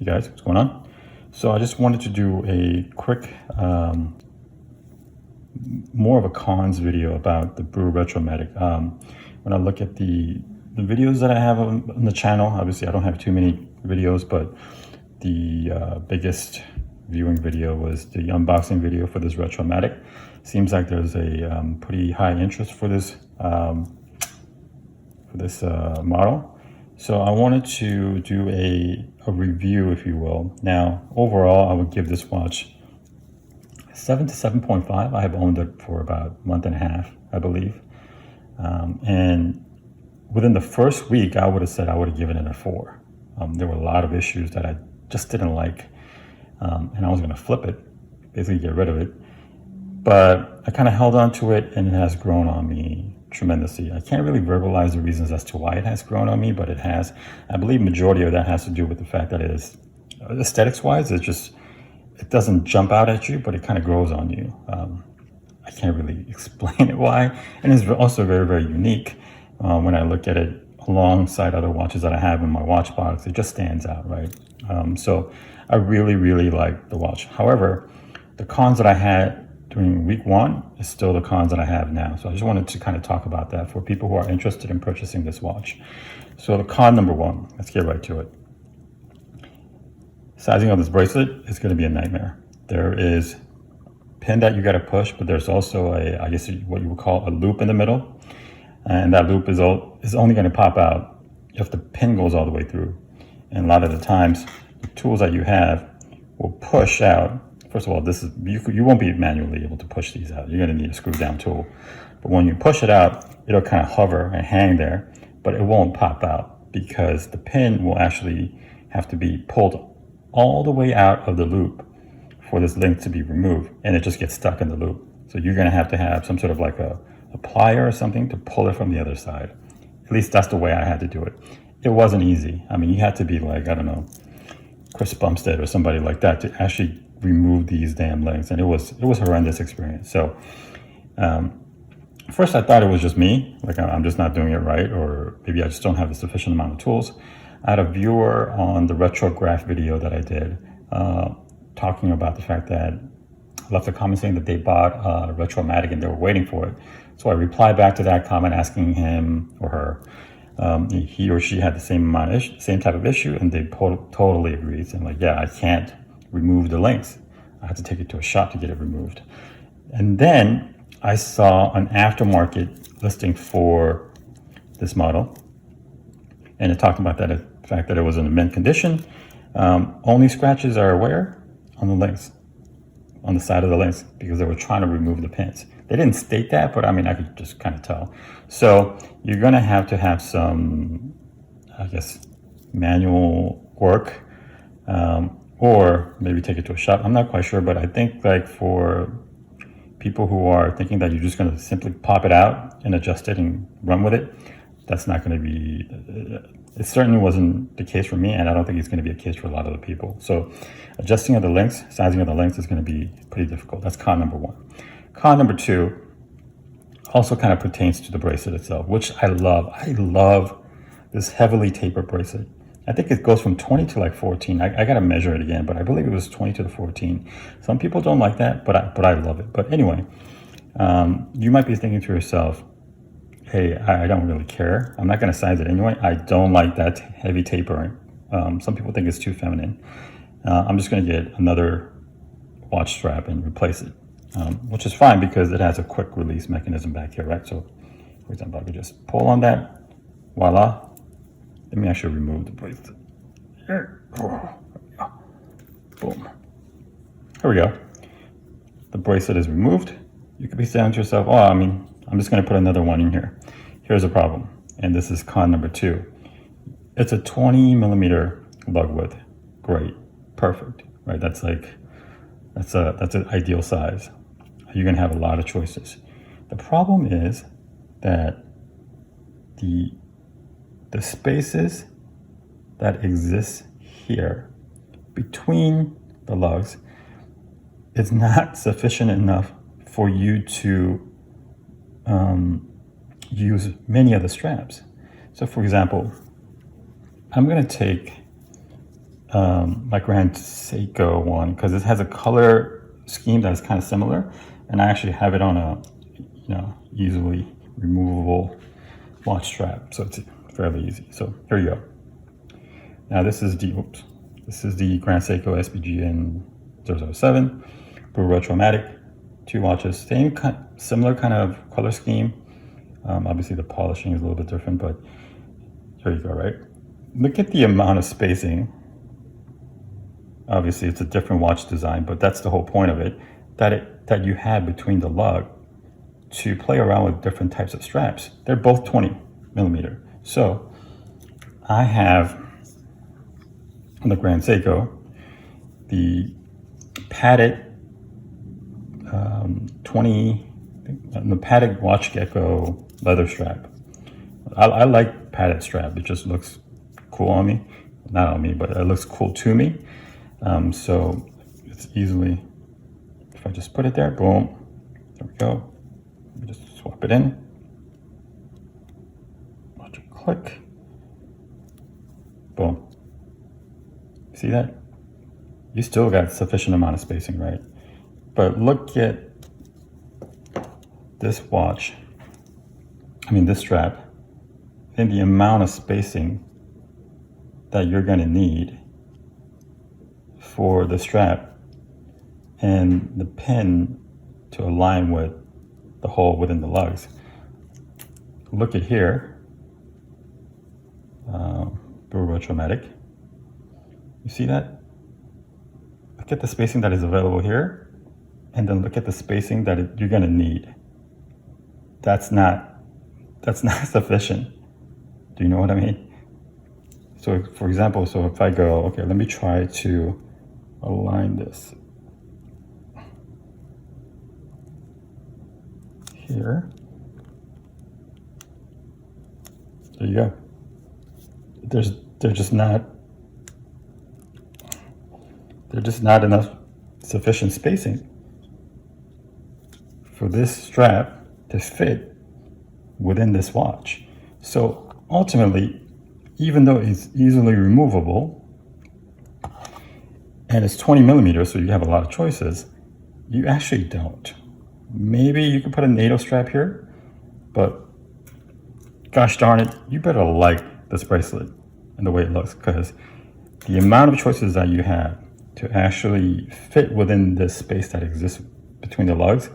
Hey guys, what's going on? So I just wanted to do a quick, more of a cons video about the Brew Retromatic. When I look at the videos that I have on the channel, obviously I don't have too many videos, but the biggest viewing video was the unboxing video for this Retromatic. Seems like there's a pretty high interest for this model. So I wanted to do a review, if you will. Now, overall, I would give this watch 7 to 7.5. I have owned it for about a month and a half, I believe. And within the first week, I would have said I would have given it a 4. There were a lot of issues that I just didn't like. And I was going to flip it, basically get rid of it. But I kind of held on to it, and it has grown on me tremendously. I can't really verbalize the reasons as to why it has grown on me, but it has. I believe majority of that has to do with the fact that it is, aesthetics wise, it doesn't jump out at you, but it kind of grows on you. I can't really explain it why. And it's also very, very unique. When I look at it alongside other watches that I have in my watch box, it just stands out, right? So I really, really like the watch. However, the cons that I had during week 1 is still the cons that I have now. So I just wanted to kind of talk about that for people who are interested in purchasing this watch. So the con number 1, let's get right to it. Sizing of this bracelet is going to be a nightmare. There is a pin that you got to push, but there's also I guess what you would call a loop in the middle. And that loop is only going to pop out if the pin goes all the way through. And a lot of the times, the tools that you have will push out. First of all, you won't be manually able to push these out. You're going to need a screw down tool. But when you push it out, it'll kind of hover and hang there, but it won't pop out because the pin will actually have to be pulled all the way out of the loop for this link to be removed, and it just gets stuck in the loop. So you're going to have some sort of like a plier or something to pull it from the other side. At least that's the way I had to do it. It wasn't easy. I mean, you had to be like, I don't know, Chris Bumstead or somebody like that to actually remove these damn links, and it was a horrendous experience. So first I thought it was just me, like I'm just not doing it right, or maybe I just don't have the sufficient amount of tools. I had a viewer on the retrograph video that I did talking about the fact that left a comment saying that they bought a Retromatic and they were waiting for it. So I replied back to that comment asking him or her, he or she had the same type of issue, and they totally agreed. So I'm like, yeah, I can't remove the links. I had to take it to a shop to get it removed. And then I saw an aftermarket listing for this model, and it talked about the fact that it was in a mint condition. Only scratches are aware on the links, on the side of the links, because they were trying to remove the pins. They didn't state that, but I mean, I could just kind of tell. So you're going to have some, I guess, manual work, or maybe take it to a shop. I'm not quite sure, but I think like for people who are thinking that you're just going to simply pop it out and adjust it and run with it, that's not going to be, it certainly wasn't the case for me, and I don't think it's going to be a case for a lot of the people. So adjusting of the links, sizing of the links is going to be pretty difficult. That's con number 1. Con number 2 also kind of pertains to the bracelet itself, which I love. I love this heavily tapered bracelet. I think it goes from 20 to like 14. I got to measure it again, but I believe it was 20 to the 14. Some people don't like that, but I love it. But anyway, you might be thinking to yourself, hey, I don't really care. I'm not going to size it anyway. I don't like that heavy tapering. Some people think it's too feminine. I'm just going to get another watch strap and replace it, which is fine because it has a quick release mechanism back here, right? So, for example, I could just pull on that. Voila. Let me actually remove the bracelet. Here. Boom. Here we go. The bracelet is removed. You could be saying to yourself, oh, I mean, I'm just going to put another one in here. Here's a problem, and this is con number 2. It's a 20 millimeter lug width. Great, perfect, right? That's an ideal size. You're going to have a lot of choices. The problem is that the spaces that exist here between the lugs is not sufficient enough for you to use many of the straps. So for example, I'm going to take my Grand Seiko one because it has a color scheme that is kind of similar, and I actually have it on a easily removable watch strap, so it's fairly easy. So here you go. Now this is the Grand Seiko SBGN 007 Brew Retromatic. 2 watches, similar kind of color scheme. Obviously the polishing is a little bit different, but here you go, right? Look at the amount of spacing. Obviously it's a different watch design, but that's the whole point of it, that you have between the lug to play around with different types of straps. They're both 20 millimeter. So I have on the Grand Seiko the padded the padded Watch Gecko leather strap. I like padded strap. It just looks cool on me. Not on me, but it looks cool to me. So it's easily, if I just put it there, boom, there we go. Let me just swap it in. Watch it click. Boom. See that? You still got sufficient amount of spacing, right? But look at this watch, this strap, and the amount of spacing that you're gonna need for the strap and the pin to align with the hole within the lugs. Look at here, Brew Retromatic. You see that? Look at the spacing that is available here, and then look at the spacing that you're gonna need. That's not sufficient. Do you know what I mean? So for example, so if I go, okay, let me try to align this here. There you go. There's just not enough sufficient spacing for this strap to fit within this watch. So ultimately, even though it's easily removable and it's 20 millimeters, so you have a lot of choices, you actually don't. Maybe you could put a NATO strap here, but gosh darn it, you better like this bracelet and the way it looks, because the amount of choices that you have to actually fit within this space that exists between the lugs,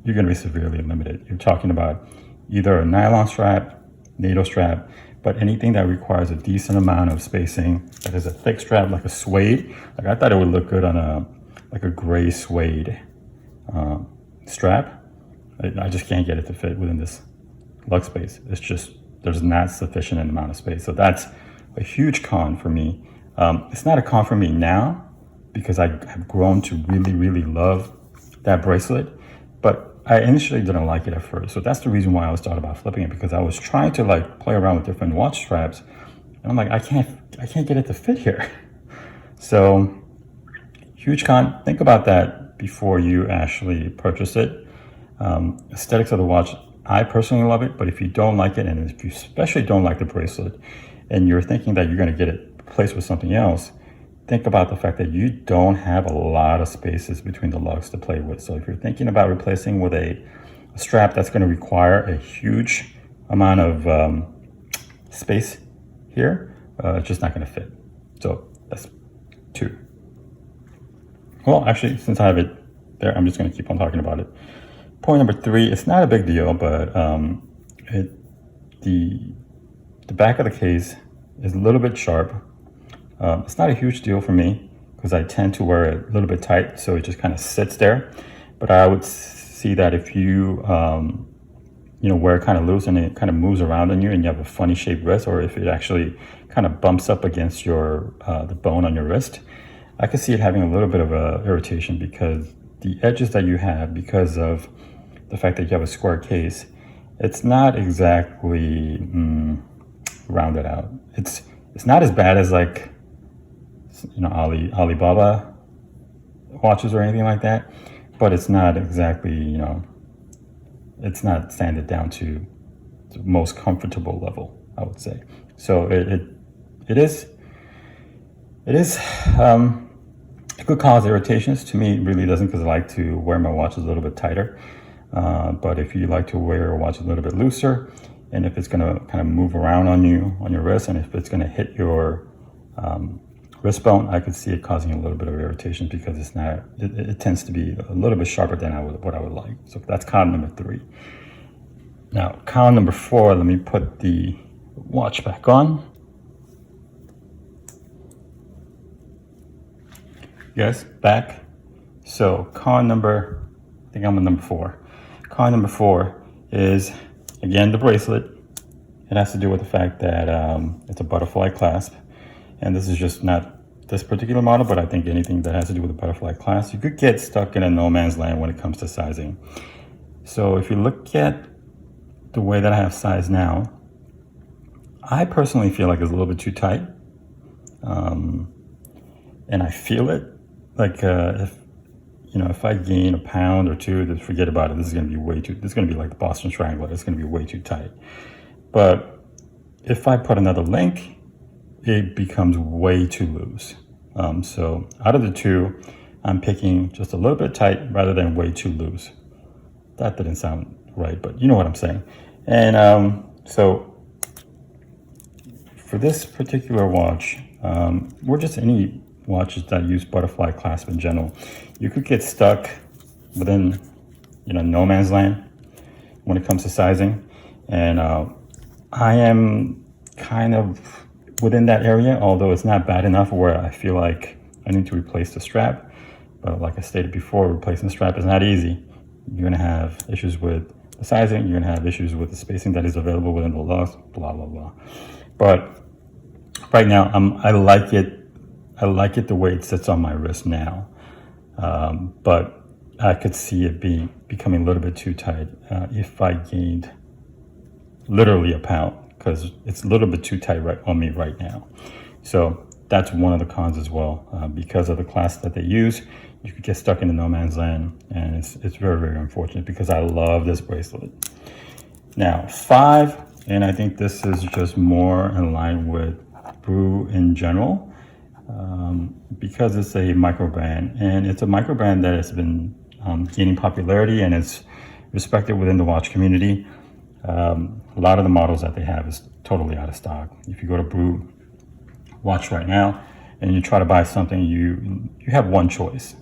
you're going to be severely limited. You're talking about either a nylon strap, NATO strap, but anything that requires a decent amount of spacing, that is a thick strap, like a suede. Like I thought it would look good on a gray suede strap. I just can't get it to fit within this lug space. It's just, there's not sufficient amount of space. So that's a huge con for me. It's not a con for me now because I have grown to really, really love that bracelet, but I initially didn't like it at first. So that's the reason why I was thought about flipping it, because I was trying to like play around with different watch straps, and I'm like, I can't get it to fit here. So huge con. Think about that before you actually purchase it. Aesthetics of the watch, I personally love it, but if you don't like it, and if you especially don't like the bracelet, and you're thinking that you're going to get it replaced with something else, think about the fact that you don't have a lot of spaces between the lugs to play with. So if you're thinking about replacing with a strap that's going to require a huge amount of space here, it's just not going to fit. So that's 2. Well, actually, since I have it there, I'm just going to keep on talking about it. Point number 3, it's not a big deal, but the back of the case is a little bit sharp. It's not a huge deal for me because I tend to wear it a little bit tight, so it just kind of sits there. But I would see that if you wear it kind of loose and it kind of moves around on you and you have a funny shaped wrist, or if it actually kind of bumps up against your the bone on your wrist, I could see it having a little bit of a irritation, because the edges that you have, because of the fact that you have a square case, it's not exactly rounded out. It's not as bad as like Alibaba watches or anything like that, but it's not exactly, it's not sanded down to the most comfortable level, I would say. So it is It is, it could cause irritations. To me, it really doesn't, because I like to wear my watches a little bit tighter. But if you like to wear a watch a little bit looser, and if it's going to kind of move around on you, on your wrist, and if it's going to hit your wrist bone, I could see it causing a little bit of irritation, because it's not, it tends to be a little bit sharper than what I would like. So that's con number 3. Now, con number 4, let me put the watch back on. Yes, back. So con number, I think I'm on number 4. Con number 4 is, again, the bracelet. It has to do with the fact that it's a butterfly clasp. And this is just not this particular model, but I think anything that has to do with a butterfly clasp, you could get stuck in a no man's land when it comes to sizing. So if you look at the way that I have sized now, I personally feel like it's a little bit too tight. And I feel it. Like if I gain a pound or 2, then forget about it. This is going to be way too, this is going to be like the Boston Strangler. It's going to be way too tight. But if I put another link, it becomes way too loose. So out of the 2, I'm picking just a little bit tight rather than way too loose. That didn't sound right, but you know what I'm saying. And so for this particular watch, or just any watches that use butterfly clasp in general, you could get stuck within, no man's land when it comes to sizing. And I am kind of within that area, although it's not bad enough where I feel like I need to replace the strap. But like I stated before, replacing the strap is not easy. You're going to have issues with the sizing. You're going to have issues with the spacing that is available within the lugs, blah, blah, blah. But right now, I like it. I like it the way it sits on my wrist now. But I could see it becoming a little bit too tight if I gained literally a pound, because it's a little bit too tight on me right now. So that's one of the cons as well. Because of the clasp that they use, you could get stuck in the no man's land, and it's very, very unfortunate, because I love this bracelet. Now 5, and I think this is just more in line with Brew in general, because it's a micro brand, and it's a micro brand that has been gaining popularity and it's respected within the watch community. A lot of the models that they have is totally out of stock. If you go to Brew watch right now and you try to buy something, you have one choice.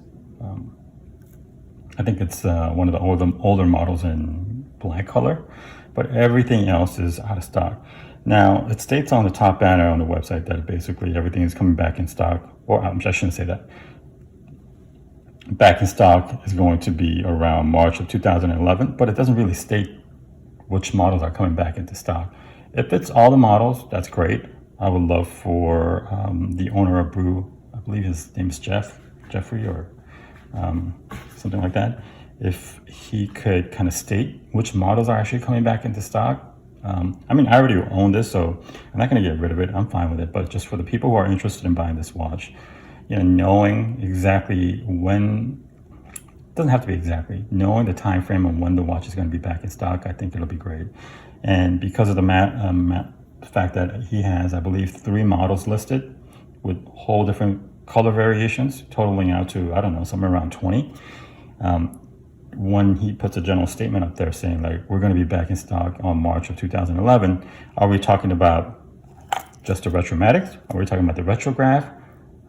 I think it's one of the older models in black color, but everything else is out of stock. Now, it states on the top banner on the website that basically everything is coming back in stock, or I shouldn't say that. Back in stock is going to be around March of 2011, but it doesn't really state which models are coming back into stock. If it's all the models, that's great. I would love for the owner of Brew, I believe his name is Jeffrey or something like that, if he could kind of state which models are actually coming back into stock. I mean, I already own this, so I'm not going to get rid of it. I'm fine with it. But just for the people who are interested in buying this watch, knowing exactly when, it doesn't have to be exactly, knowing the time frame of when the watch is going to be back in stock, I think it'll be great. And because of the fact that he has, I believe, 3 models listed with whole different color variations, totaling out to, I don't know, somewhere around 20. When he puts a general statement up there saying, like, we're going to be back in stock on March of 2011, are we talking about just the Retromatic? Are we talking about the Retrograph?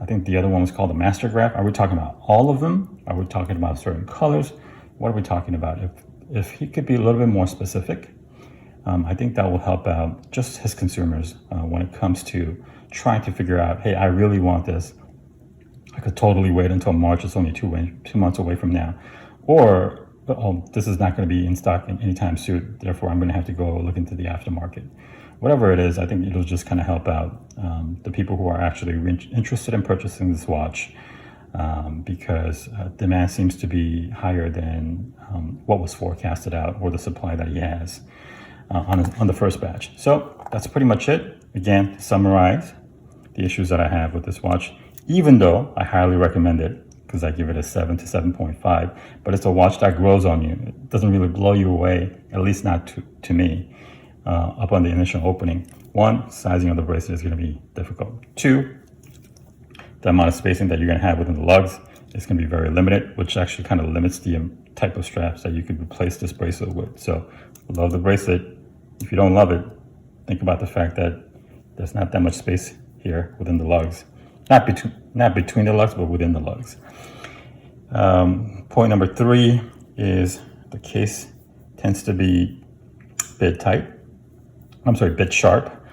I think the other one was called the Mastergraph. Are we talking about all of them? Are we talking about certain colors? What are we talking about? If he could be a little bit more specific, I think that will help out just his consumers when it comes to trying to figure out, hey, I really want this. I could totally wait until March. It's only 2 months away from now. Or, oh, this is not going to be in stock anytime soon, therefore I'm going to have to go look into the aftermarket. Whatever it is, I think it'll just kind of help out the people who are actually interested in purchasing this watch, because demand seems to be higher than what was forecasted out, or the supply that he has on the first batch. So that's pretty much it. Again, to summarize the issues that I have with this watch, even though I highly recommend it, because I give it a 7 to 7.5, but it's a watch that grows on you. It doesn't really blow you away, at least not to me, up on the initial opening. 1, sizing of the bracelet is going to be difficult. 2, the amount of spacing that you're going to have within the lugs is going to be very limited, which actually kind of limits the type of straps that you could replace this bracelet with. So love the bracelet. If you don't love it, think about the fact that there's not that much space here within the lugs. Not between the lugs, but within the lugs. Point number 3 is the case tends to be bit sharp.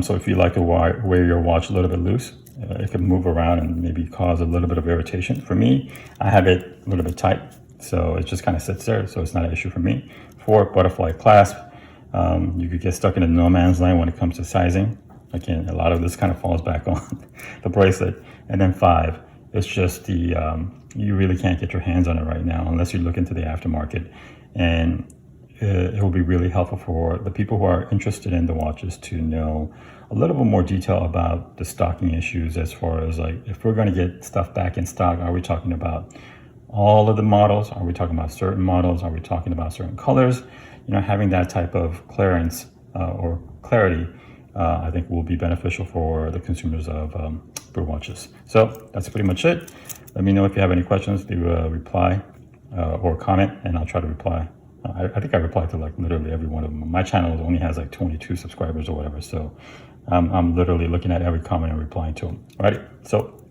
So if you like to wear your watch a little bit loose, it can move around and maybe cause a little bit of irritation. For me, I have it a little bit tight, so it just kind of sits there, so it's not an issue for me. 4, butterfly clasp. You could get stuck in a no man's land when it comes to sizing. Again, a lot of this kind of falls back on the bracelet. And then 5, it's just the, you really can't get your hands on it right now unless you look into the aftermarket. And it will be really helpful for the people who are interested in the watches to know a little bit more detail about the stocking issues, as far as like, if we're going to get stuff back in stock, are we talking about all of the models? Are we talking about certain models? Are we talking about certain colors? You know, having that type of clearance or clarity, I think will be beneficial for the consumers of Brew watches. So that's pretty much it. Let me know if you have any questions. Do reply or comment, and I'll try to reply. I think I replied to like literally every one of them. My channel only has like 22 subscribers or whatever, so I'm literally looking at every comment and replying to them. Alrighty, so